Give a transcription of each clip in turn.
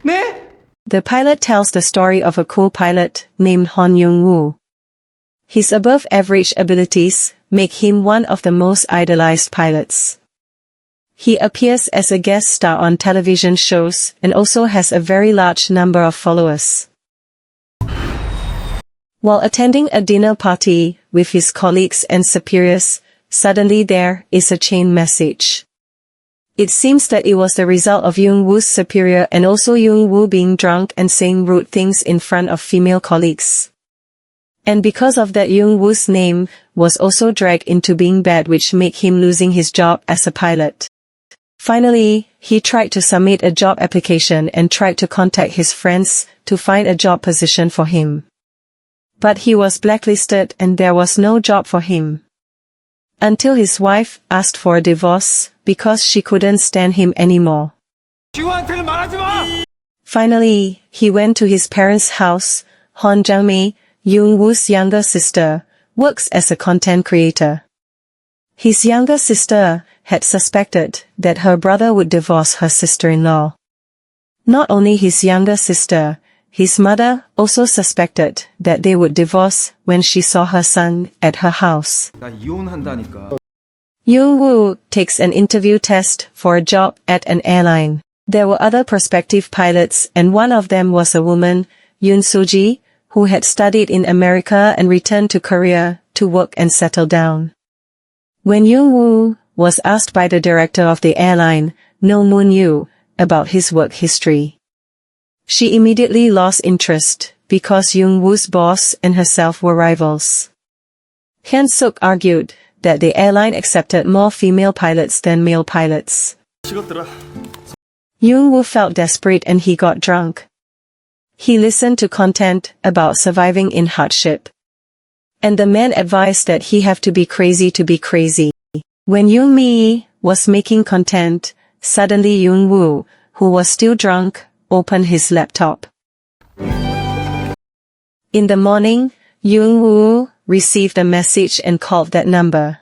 네? The pilot tells the story of a cool pilot named Hon Young-woo. His above-average abilities make him one of the most idolized pilots. He appears as a guest star on television shows and also has a very large number of followers. While attending a dinner party with his colleagues and superiors, suddenly there is a chain message. It seems that it was the result of Young-woo's superior and also Young-woo being drunk and saying rude things in front of female colleagues. And because of that, Young-woo's name was also dragged into being bad, which made him losing his job as a pilot. Finally, he tried to submit a job application and tried to contact his friends to find a job position for him. But he was blacklisted and there was no job for him. Until his wife asked for a divorce because she couldn't stand him anymore. Finally, he went to his parents' house. Hon Jang-mi, Young-woo's younger sister, works as a content creator. His younger sister had suspected that her brother would divorce her sister-in-law. Not only his younger sister, his mother also suspected that they would divorce when she saw her son at her house. Young-woo takes an interview test for a job at an airline. There were other prospective pilots and one of them was a woman, Yoon So-ji, who had studied in America and returned to Korea to work and settle down. When Young-woo was asked by the director of the airline, No Moon-yu, about his work history, she immediately lost interest because Young-woo's boss and herself were rivals. Hyun-suk argued that the airline accepted more female pilots than male pilots. Young-woo felt desperate and he got drunk. He listened to content about surviving in hardship. And the man advised that he have to be crazy. When Young-mi was making content, suddenly Young-woo, who was still drunk, opened his laptop. In the morning, Young-woo received a message and called that number.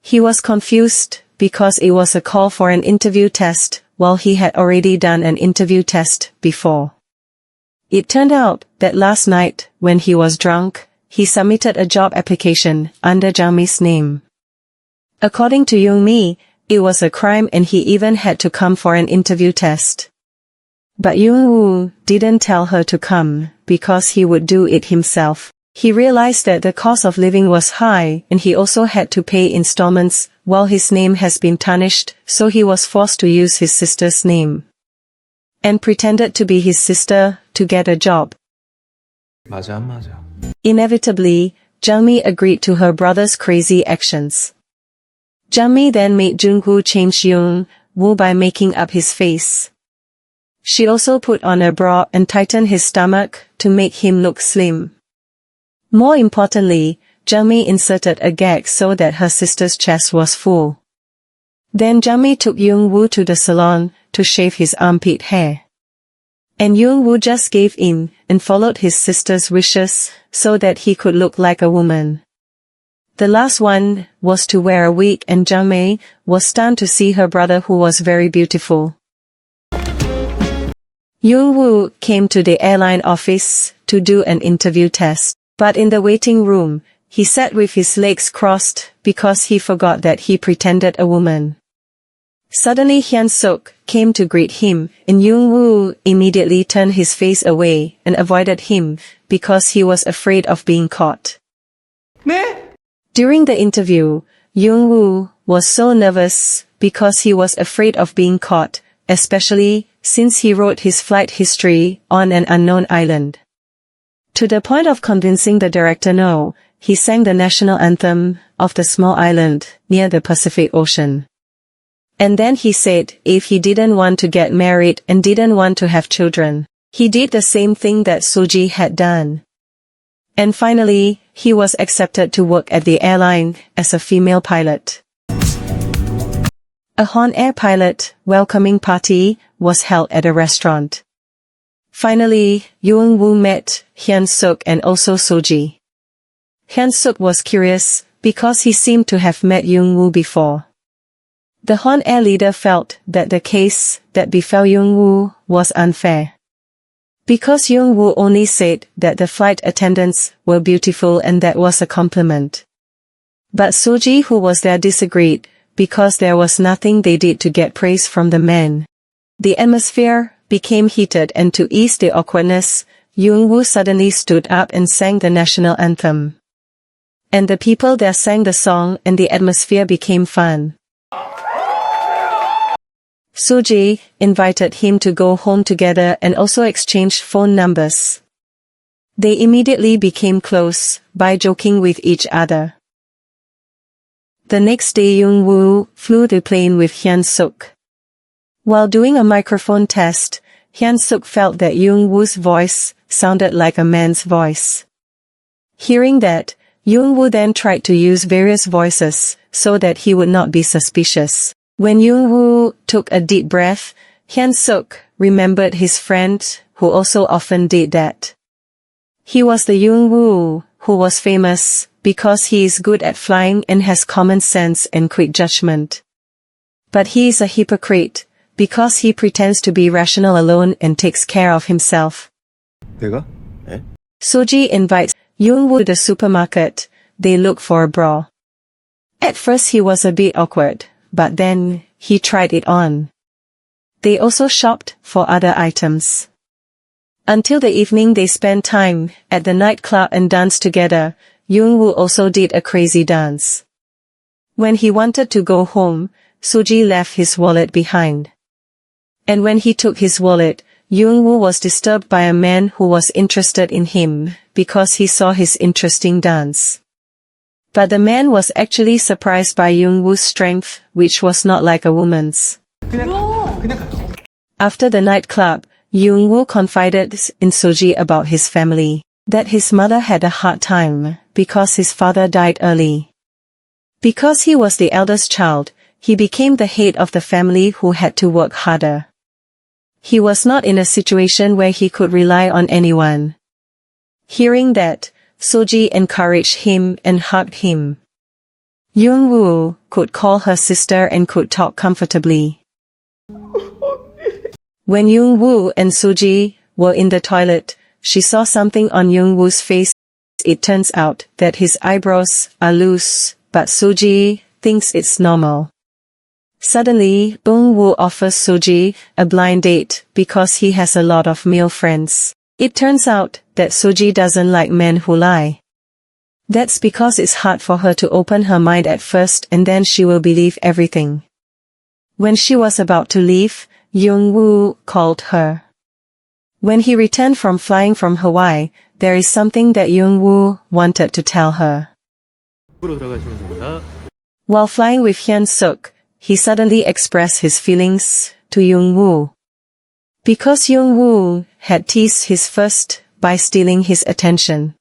He was confused because it was a call for an interview test while he had already done an interview test before. It turned out that last night, when he was drunk, he submitted a job application under Jang-mi's name. According to Young-mi, it was a crime and he even had to come for an interview test. But Young-woo didn't tell her to come because he would do it himself. He realized that the cost of living was high and he also had to pay installments while his name has been tarnished, so he was forced to use his sister's name and pretended to be his sister to get a job. Inevitably, Jang-mi agreed to her brother's crazy actions. Jang-mi then made Jung-woo change Young-woo by making up his face. She also put on a bra and tightened his stomach to make him look slim. More importantly, Jang-mi inserted a gag so that her sister's chest was full. Then Jang-mi took Young-woo to the salon to shave his armpit hair. And Young-woo just gave in and followed his sister's wishes so that he could look like a woman. The last one was to wear a wig and Jang-mi was stunned to see her brother who was very beautiful. Young-woo came to the airline office to do an interview test, but in the waiting room, he sat with his legs crossed because he forgot that he pretended a woman. Suddenly Hyun-suk came to greet him, and Young-woo immediately turned his face away and avoided him because he was afraid of being caught. 네? During the interview, Young-woo was so nervous because he was afraid of being caught, especially since he wrote his flight history on an unknown island. To the point of convincing the director no, he sang the national anthem of the small island near the Pacific Ocean. And then he said if he didn't want to get married and didn't want to have children, he did the same thing that So-ji had done. And finally, he was accepted to work at the airline as a female pilot. A Hon Air pilot welcoming party was held at a restaurant. Finally, Young-woo met Hyun-suk and also So-ji. Hyun-suk was curious because he seemed to have met Young-woo before. The Hon Air leader felt that the case that befell Yung-woo was unfair. Because Yung-woo only said that the flight attendants were beautiful and that was a compliment. But Soji, who was there, disagreed, because there was nothing they did to get praise from the men. The atmosphere became heated, and to ease the awkwardness, Yung-woo suddenly stood up and sang the national anthem. And the people there sang the song and the atmosphere became fun. Soji invited him to go home together and also exchanged phone numbers. They immediately became close by joking with each other. The next day Yung-woo flew the plane with Hyun-suk. While doing a microphone test, Hyun-suk felt that Yung-woo's voice sounded like a man's voice. Hearing that, Yung-woo then tried to use various voices so that he would not be suspicious. When Yung-woo took a deep breath, Hyun-suk remembered his friend who also often did that. He was the Yung-woo who was famous because he is good at flying and has common sense and quick judgment. But he is a hypocrite because he pretends to be rational alone and takes care of himself. 내가? 에? Soji invites Yung-woo to the supermarket. They look for a bra. At first he was a bit awkward, but then he tried it on. They also shopped for other items. Until the evening they spent time at the nightclub and danced together. Yung-woo also did a crazy dance. When he wanted to go home, Soji left his wallet behind. And when he took his wallet, Yung-woo was disturbed by a man who was interested in him because he saw his interesting dance. But the man was actually surprised by Yung-woo's strength, which was not like a woman's. After the nightclub, Yung-woo confided in Soji about his family, that his mother had a hard time because his father died early. Because he was the eldest child, he became the head of the family who had to work harder. He was not in a situation where he could rely on anyone. Hearing that, Soji encouraged him and hugged him. Yung-woo could call her sister and could talk comfortably. When Yung-woo and Soji were in the toilet, she saw something on Yung-woo's face. It turns out that his eyebrows are loose, but Soji thinks it's normal. Suddenly, Yung-woo offers Soji a blind date because he has a lot of male friends. It turns out that Soji doesn't like men who lie. That's because it's hard for her to open her mind at first and then she will believe everything. When she was about to leave, Yung-woo called her. When he returned from flying from Hawaii, there is something that Yung-woo wanted to tell her. While flying with Hyun-suk, he suddenly expressed his feelings to Yung-woo. Because Yung-woo had teased his first by stealing his attention.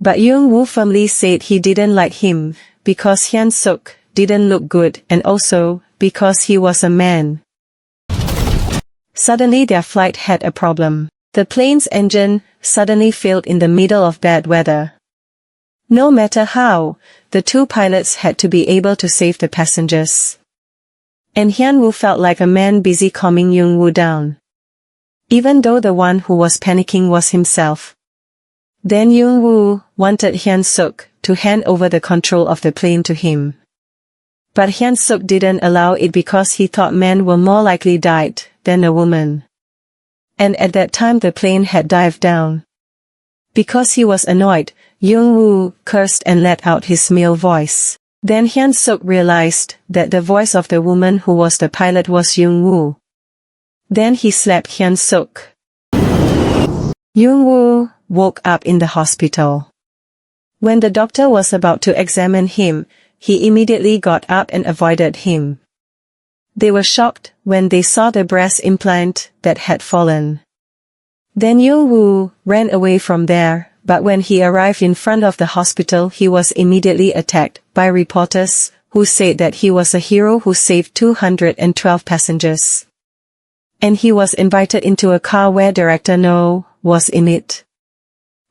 But Yung-woo firmly said he didn't like him because Hyun-suk didn't look good and also because he was a man. Suddenly their flight had a problem. The plane's engine suddenly failed in the middle of bad weather. No matter how, the two pilots had to be able to save the passengers. And Hyun-woo felt like a man busy calming Yung-woo down. Even though the one who was panicking was himself. Then Yung-woo wanted Hyun-suk to hand over the control of the plane to him. But Hyun-suk didn't allow it because he thought men were more likely died than a woman. And at that time the plane had dived down. Because he was annoyed, Yung-woo cursed and let out his male voice. Then Hyun-suk realized that the voice of the woman who was the pilot was Yung-woo. Then he slapped Hyun-suk. Yung-woo woke up in the hospital. When the doctor was about to examine him, he immediately got up and avoided him. They were shocked when they saw the breast implant that had fallen. Then Yung-woo ran away from there, but when he arrived in front of the hospital he was immediately attacked by reporters, who said that he was a hero who saved 212 passengers. And he was invited into a car where director No was in it.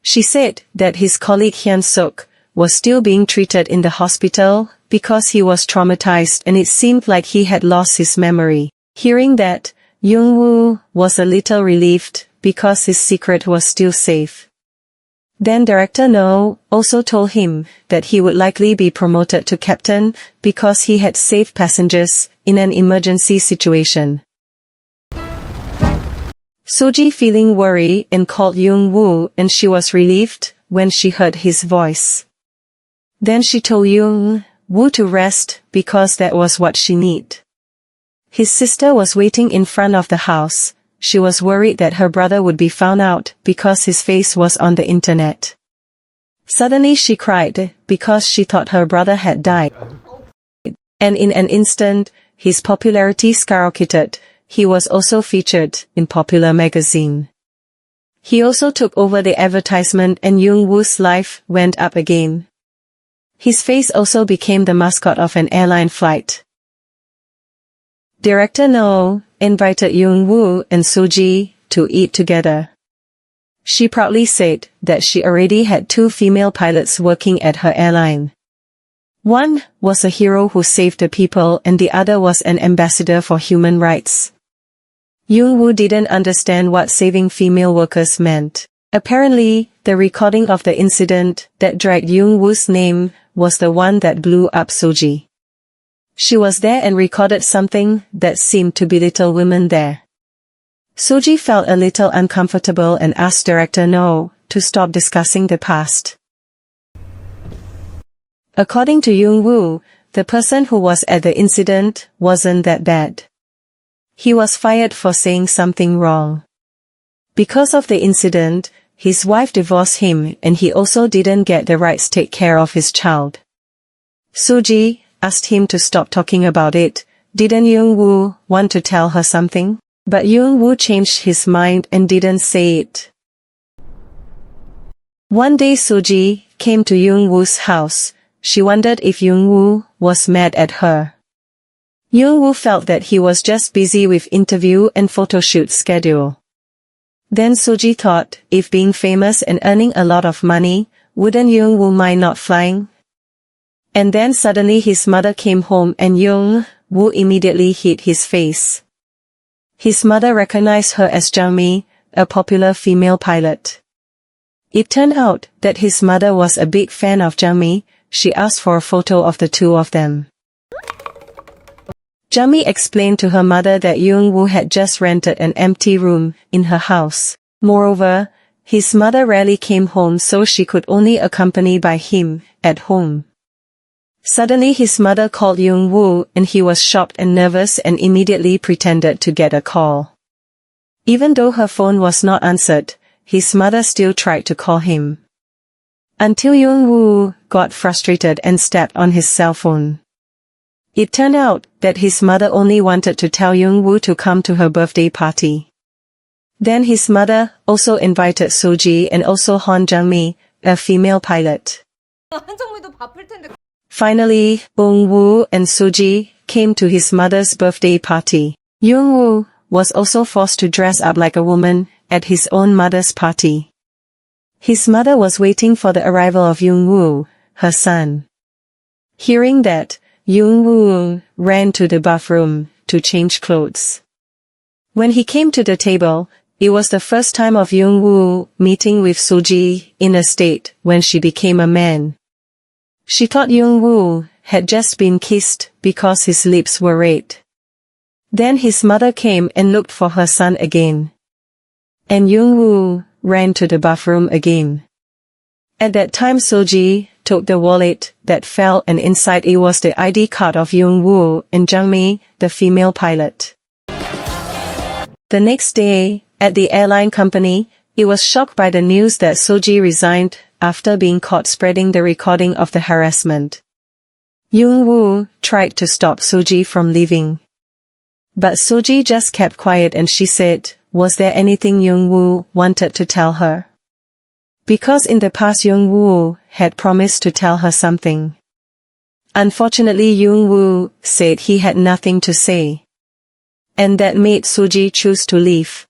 She said that his colleague Hyun-suk was still being treated in the hospital because he was traumatized and it seemed like he had lost his memory. Hearing that, Jung-woo was a little relieved because his secret was still safe. Then Director No also told him that he would likely be promoted to captain because he had saved passengers in an emergency situation. Soji feeling worried and called Jung-woo and she was relieved when she heard his voice. Then she told Jung-woo to rest because that was what she needed. His sister was waiting in front of the house. She was worried that her brother would be found out because his face was on the internet. Suddenly she cried because she thought her brother had died. And in an instant, his popularity skyrocketed. He was also featured in popular magazine. He also took over the advertisement and Jung-woo's life went up again. His face also became the mascot of an airline flight. Director No invited Jung-woo and Soji to eat together. She proudly said that she already had 2 female pilots working at her airline. One was a hero who saved the people and the other was an ambassador for human rights. Jung-woo didn't understand what saving female workers meant. Apparently, the recording of the incident that dragged Jung-woo's name was the one that blew up Soji. She was there and recorded something that seemed to belittle women there. Soji felt a little uncomfortable and asked Director No to stop discussing the past. According to Jung-woo, the person who was at the incident wasn't that bad. He was fired for saying something wrong. Because of the incident, his wife divorced him and he also didn't get the rights to take care of his child. Soji asked him to stop talking about it. Didn't Jung-woo want to tell her something? But Jung-woo changed his mind and didn't say it. One day Soji came to Jung-woo's house. She wondered if Jung-woo was mad at her. Jung-woo felt that he was just busy with interview and photoshoot schedule. Then Soji thought, if being famous and earning a lot of money, wouldn't Jung-woo mind not flying? And then suddenly his mother came home and Jung-woo immediately hid his face. His mother recognized her as Jang-mi, a popular female pilot. It turned out that his mother was a big fan of Jang-mi. She asked for a photo of the 2 of them. Jang-mi explained to her mother that Jung-woo had just rented an empty room in her house. Moreover, his mother rarely came home so she could only accompany by him at home. Suddenly his mother called Jung-woo and he was shocked and nervous and immediately pretended to get a call. Even though her phone was not answered, his mother still tried to call him. Until Jung-woo got frustrated and stepped on his cell phone. It turned out that his mother only wanted to tell Jung-woo to come to her birthday party. Then his mother also invited Soji and also Han Jang-mi, a female pilot. Finally, Jung-woo and Soji came to his mother's birthday party. Jung-woo was also forced to dress up like a woman at his own mother's party. His mother was waiting for the arrival of Jung-woo, her son. Hearing that, Jung-woo ran to the bathroom to change clothes. When he came to the table, it was the first time of Jung-woo meeting with Soji in a state when she became a man. She thought Jung-woo had just been kissed because his lips were red. Then his mother came and looked for her son again. And Jung-woo ran to the bathroom again. At that time Soji took the wallet that fell and inside it was the ID card of Jung-woo and Jang-mi, the female pilot. The next day, at the airline company, it was shocked by the news that Soji resigned after being caught spreading the recording of the harassment. Jung-woo tried to stop Soji from leaving. But Soji just kept quiet and she said, was there anything Jung-woo wanted to tell her? Because in the past Jung-woo had promised to tell her something. Unfortunately Jung-woo said he had nothing to say. And that made Soji choose to leave.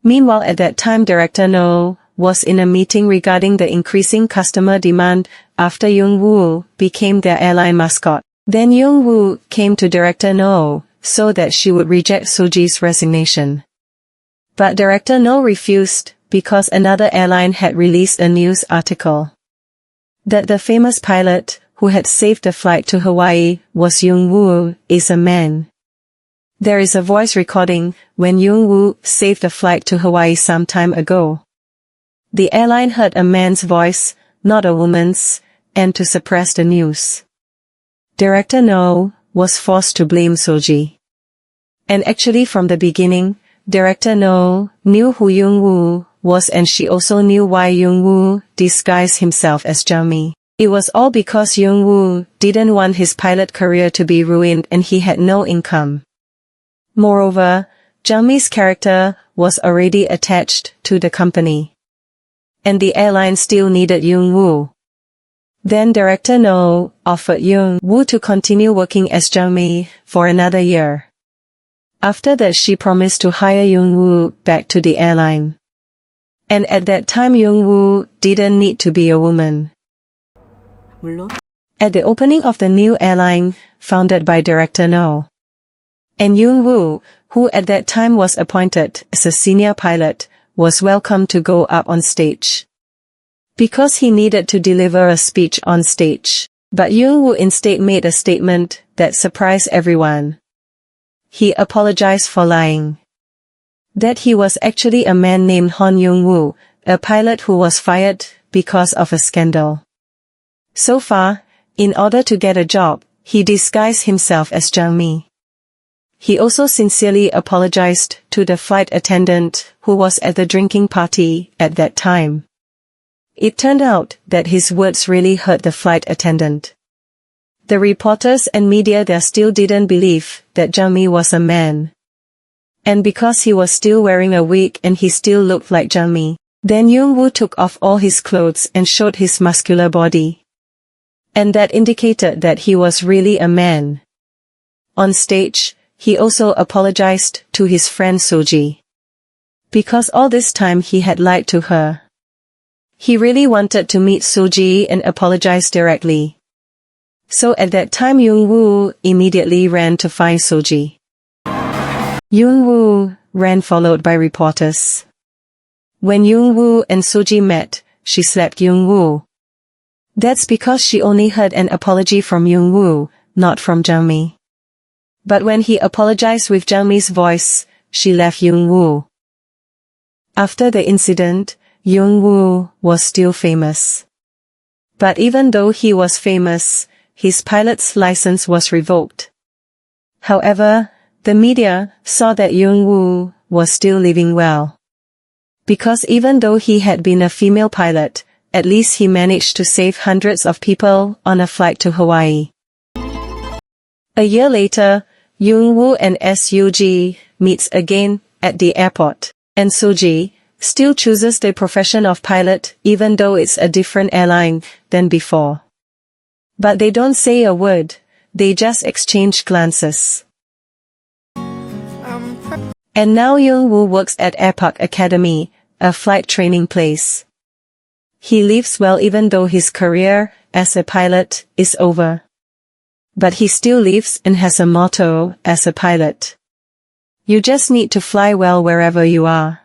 Meanwhile at that time Director No was in a meeting regarding the increasing customer demand after Young-woo became their airline mascot. Then Young-woo came to director No so that she would reject Soji's resignation. But director No refused because another airline had released a news article that the famous pilot who had saved the flight to Hawaii was Young-woo is a man. There is a voice recording when Young-woo saved the flight to Hawaii some time ago. The airline heard a man's voice, not a woman's, and to suppress the news, director No was forced to blame Soji. And actually from the beginning, director No knew who Young-woo was, and she also knew why Young-woo disguised himself as Jung-mi. It was all because Young-woo didn't want his pilot career to be ruined and he had no income. Moreover, Jung-mi's character was already attached to the company, and the airline still needed Young-woo. Then director No offered Young-woo to continue working as Jung-mi for another year. After that she promised to hire Young-woo back to the airline. And at that time Young-woo didn't need to be a woman. At the opening of the new airline, founded by director No, and Young-woo, who at that time was appointed as a senior pilot, was welcome to go up on stage, because he needed to deliver a speech on stage. But Young-woo instead made a statement that surprised everyone. He apologized for lying, that he was actually a man named Hon Young-woo, a pilot who was fired because of a scandal. So far, in order to get a job, he disguised himself as Jung-mi. He also sincerely apologized to the flight attendant who was at the drinking party at that time. It turned out that his words really hurt the flight attendant. The reporters and media there still didn't believe that Jung-mi was a man. And because he was still wearing a wig and he still looked like Jung-mi, then Young-woo took off all his clothes and showed his muscular body. And that indicated that he was really a man. On stage, he also apologized to his friend Soji, because all this time he had lied to her. He really wanted to meet Soji and apologize directly. So at that time Young-woo immediately ran to find Soji. Young-woo ran followed by reporters. When Young-woo and Soji met, she slapped Young-woo. That's because she only heard an apology from Young-woo, not from Jung-mi. But when he apologized with Jung-mi's voice, she left Young-woo. After the incident, Young-woo was still famous. But even though he was famous, his pilot's license was revoked. However, the media saw that Young-woo was still living well. Because even though he had been a female pilot, at least he managed to save hundreds of people on a flight to Hawaii. A year later, Young-woo and Sug meets again at the airport, and Soji still chooses the profession of pilot even though it's a different airline than before. But they don't say a word, they just exchange glances. And now Young-woo works at Airpark Academy, a flight training place. He lives well even though his career as a pilot is over. But he still lives and has a motto as a pilot. You just need to fly well wherever you are.